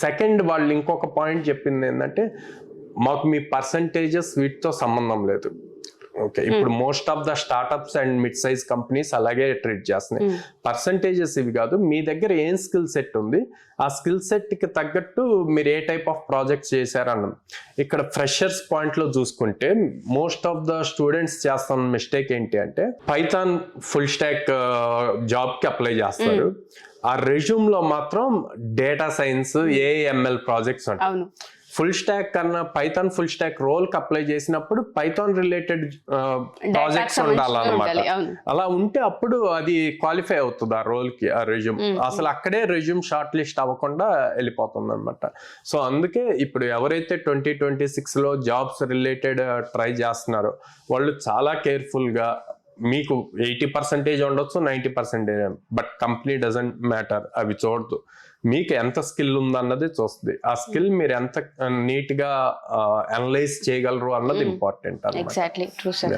Second వాళ్ళు ఇంకొక point చెప్పింది ఏంటంటే మాకు మీ పర్సంటేజెస్ వీటితో సంబంధం లేదు. ఓకే, ఇప్పుడు most of the startups and mid size companies అలాగే ట్రీట్ చేస్తున్నాయి. పర్సంటేజెస్ ఇవి కాదు, మీ దగ్గర ఏం స్కిల్ సెట్ ఉంది, ఆ స్కిల్ సెట్ కి తగ్గట్టు మీరు ఏ టైప్ ఆఫ్ ప్రాజెక్ట్స్ చేశారన్నాం. ఇక్కడ ఫ్రెషర్స్ పాయింట్ లో చూసుకుంటే మోస్ట్ ఆఫ్ ద స్టూడెంట్స్ చేస్తున్న మిస్టేక్ ఏంటి అంటే పైథాన్ ఫుల్ స్టాక్ జాబ్ కి అప్లై చేస్తారు. ఆ రెజ్యూమ్ లో మాత్రం డేటా సైన్స్, ఏఎంఎల్ ప్రాజెక్ట్స్ ఉంటాయి. ఫుల్ స్టాక్ కన్నా పైథాన్ ఫుల్ స్టాక్ రోల్ కి అప్లై చేసినప్పుడు పైథాన్ రిలేటెడ్ ప్రాజెక్ట్స్ ఉండాలన్నమాట. అలా ఉంటే అప్పుడు అది క్వాలిఫై అవుతుంది ఆ రోల్ కి, ఆ రెజ్యూమ్. అసలు అక్కడే రెజ్యూమ్ షార్ట్ లిస్ట్ అవ్వకుండా వెళ్ళిపోతుంది అనమాట. సో అందుకే ఇప్పుడు ఎవరైతే 2026 లో జాబ్స్ రిలేటెడ్ ట్రై చేస్తున్నారో వాళ్ళు చాలా కేర్ఫుల్ గా, మీకు 80% ఉండొచ్చు, 90%, బట్ కంపెనీ డజంట్ మ్యాటర్, అవి చూడదు. మీకు ఎంత స్కిల్ ఉందన్నది చూస్తుంది. ఆ స్కిల్ మీరు ఎంత నీట్ గా అనలైజ్ చేయగలరు అన్నది ఇంపార్టెంట్. Exactly, true sir.